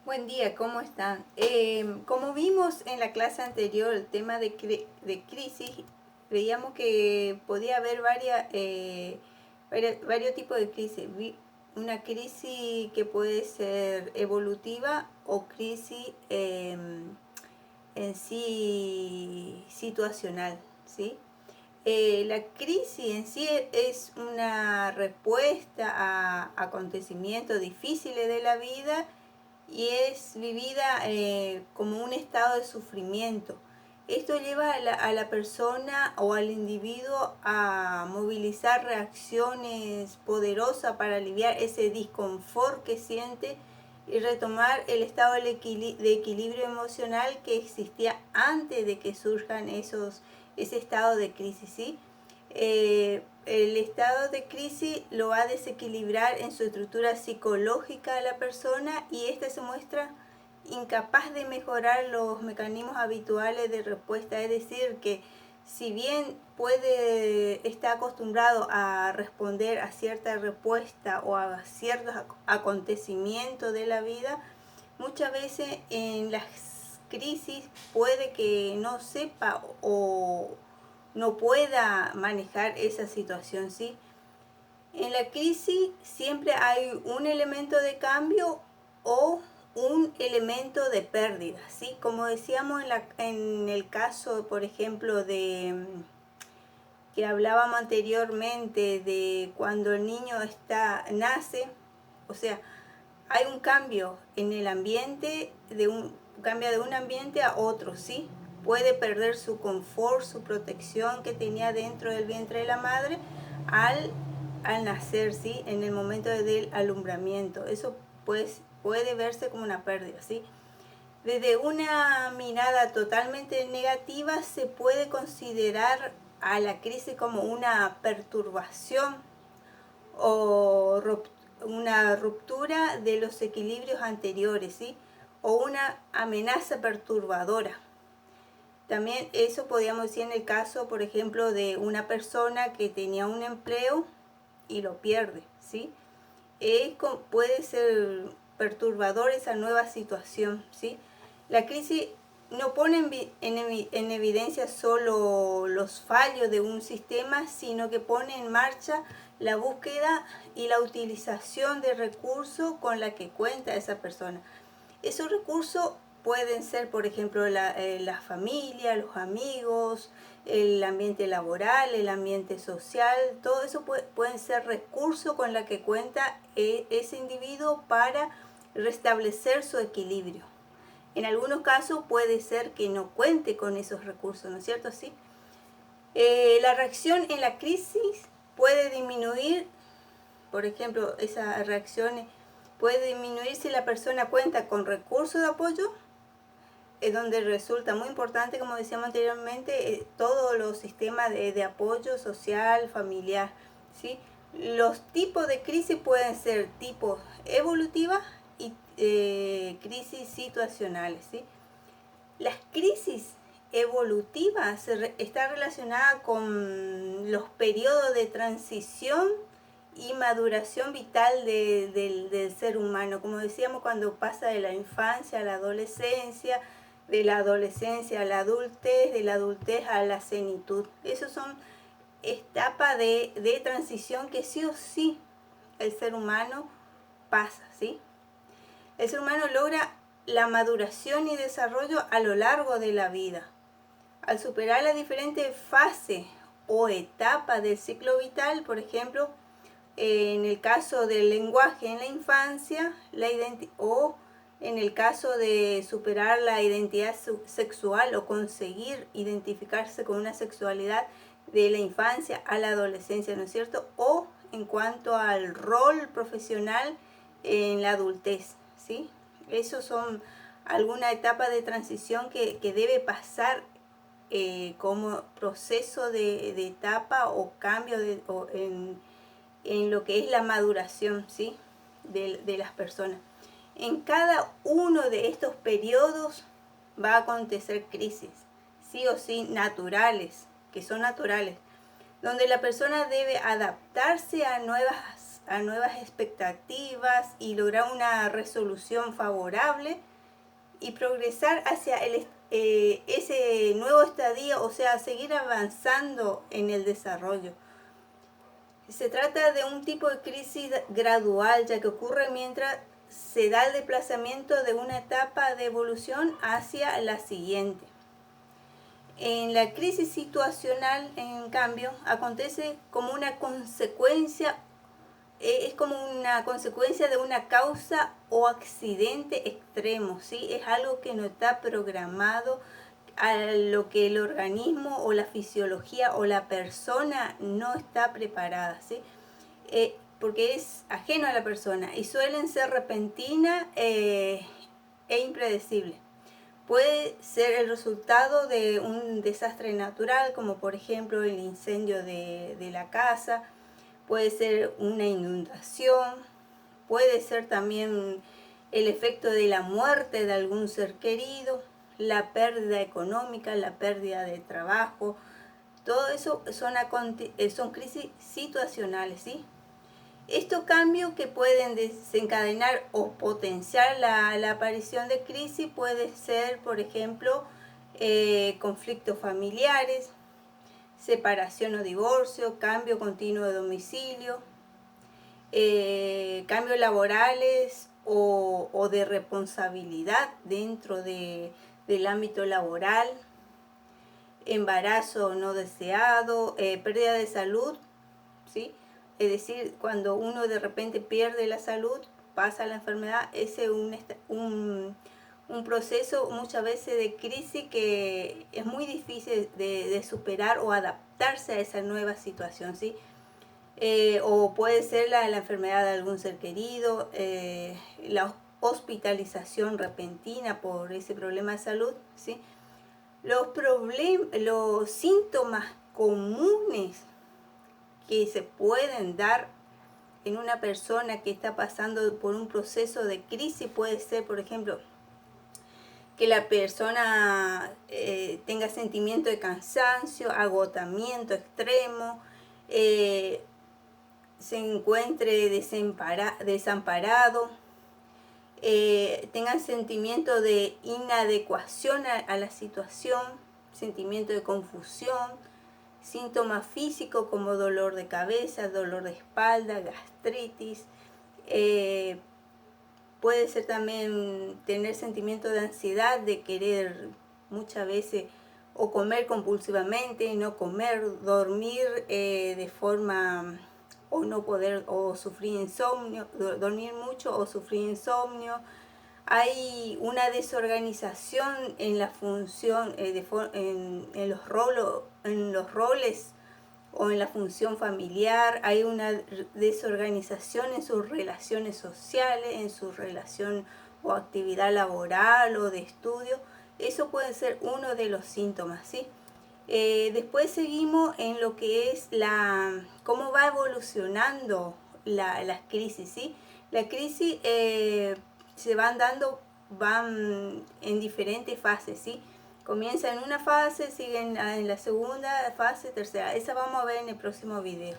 Buen día, ¿cómo están? Como vimos en la clase anterior, el tema de crisis, veíamos que podía haber varios tipos de crisis. Una crisis que puede ser evolutiva o crisis en sí situacional, ¿sí? La crisis en sí es una respuesta a acontecimientos difíciles de la vida y es vivida como un estado de sufrimiento. Esto lleva a la persona o al individuo a movilizar reacciones poderosas para aliviar ese disconfort que siente y retomar el estado de equilibrio emocional que existía antes de que surjan ese estado de crisis, ¿sí? El estado de crisis lo va a desequilibrar en su estructura psicológica de la persona y ésta se muestra incapaz de mejorar los mecanismos habituales de respuesta. Es decir, que si bien está acostumbrado a responder a cierta respuesta o a ciertos acontecimientos de la vida, muchas veces en las crisis puede que no sepa o no pueda manejar esa situación, ¿sí? En la crisis siempre hay un elemento de cambio o un elemento de pérdida, ¿sí? Como decíamos en el caso, por ejemplo, que hablábamos anteriormente de cuando el niño nace, o sea, hay un cambio en el ambiente, cambia de un ambiente a otro, ¿sí? Puede perder su confort, su protección que tenía dentro del vientre de la madre al, al nacer, ¿sí? En el momento del alumbramiento. Eso pues, puede verse como una pérdida, ¿sí? Desde una mirada totalmente negativa se puede considerar a la crisis como una perturbación o una ruptura de los equilibrios anteriores, ¿sí? O una amenaza perturbadora. También eso podríamos decir en el caso, por ejemplo, de una persona que tenía un empleo y lo pierde, ¿sí? Puede ser perturbador esa nueva situación, ¿sí? La crisis no pone en evidencia solo los fallos de un sistema, sino que pone en marcha la búsqueda y la utilización de recursos con la que cuenta esa persona. Esos recursos pueden ser, por ejemplo, la familia, los amigos, el ambiente laboral, el ambiente social, todo eso pueden ser recursos con los que cuenta ese individuo para restablecer su equilibrio. En algunos casos puede ser que no cuente con esos recursos, ¿no es cierto? ¿Sí? La reacción en la crisis puede disminuir, por ejemplo, esa reacción puede disminuir si la persona cuenta con recursos de apoyo, es donde resulta muy importante, como decíamos anteriormente, todos los sistemas de apoyo social, familiar, ¿sí? Los tipos de crisis pueden ser tipos evolutivas y crisis situacionales, ¿sí? Las crisis evolutivas está relacionada con los periodos de transición y maduración vital del ser humano. Como decíamos, cuando pasa de la infancia a la adolescencia, de la adolescencia a la adultez, de la adultez a la senitud. Esas son etapas de transición que sí o sí el ser humano pasa, ¿sí? El ser humano logra la maduración y desarrollo a lo largo de la vida. Al superar las diferentes fases o etapas del ciclo vital, por ejemplo, en el caso del lenguaje en la infancia, o en el caso de superar la identidad sexual o conseguir identificarse con una sexualidad de la infancia a la adolescencia, ¿no es cierto? O en cuanto al rol profesional en la adultez, ¿sí? Esos son alguna etapa de transición que debe pasar como proceso de etapa o cambio en lo que es la maduración, ¿sí? de las personas. En cada uno de estos periodos va a acontecer crisis, sí o sí naturales, que son naturales, donde la persona debe adaptarse a nuevas a nuevas expectativas y lograr una resolución favorable y progresar hacia ese nuevo estadio, o sea, seguir avanzando en el desarrollo. Se trata de un tipo de crisis gradual, ya que ocurre mientras se da el desplazamiento de una etapa de evolución hacia la siguiente. En la crisis situacional, en cambio, acontece como una consecuencia, es como una consecuencia de una causa o accidente extremo, ¿sí? Es algo que no está programado, a lo que el organismo o la fisiología o la persona no está preparada, ¿sí? Porque es ajeno a la persona y suelen ser repentinas e impredecibles. Puede ser el resultado de un desastre natural, como por ejemplo el incendio de la casa, puede ser una inundación, puede ser también el efecto de la muerte de algún ser querido, la pérdida económica, la pérdida de trabajo. Todo eso son crisis situacionales, ¿sí? Estos cambios que pueden desencadenar o potenciar la aparición de crisis puede ser, por ejemplo, conflictos familiares, separación o divorcio, cambio continuo de domicilio, cambios laborales o de responsabilidad dentro del ámbito laboral, embarazo no deseado, pérdida de salud, ¿sí? Es decir, cuando uno de repente pierde la salud, pasa la enfermedad, ese es un proceso muchas veces de crisis que es muy difícil de superar o adaptarse a esa nueva situación, ¿sí? O puede ser la enfermedad de algún ser querido, la hospitalización repentina por ese problema de salud, ¿sí? Los síntomas comunes que se pueden dar en una persona que está pasando por un proceso de crisis puede ser, por ejemplo, que la persona tenga sentimiento de cansancio, agotamiento extremo, se encuentre desamparado, tenga sentimiento de inadecuación a la situación, sentimiento de confusión, síntomas físicos como dolor de cabeza, dolor de espalda, gastritis. Puede ser también tener sentimiento de ansiedad, de querer muchas veces o comer compulsivamente, no comer, dormir de forma o no poder o sufrir insomnio, dormir mucho o sufrir insomnio. Hay una desorganización en la función, en los roles o en la función familiar. Hay una desorganización en sus relaciones sociales, en su relación o actividad laboral o de estudio. Eso puede ser uno de los síntomas, ¿sí? Después seguimos en lo que es cómo va evolucionando las crisis, ¿sí? Las crisis se van en diferentes fases, ¿sí? Comienza en una fase, siguen en la segunda fase, tercera. Esa vamos a ver en el próximo video.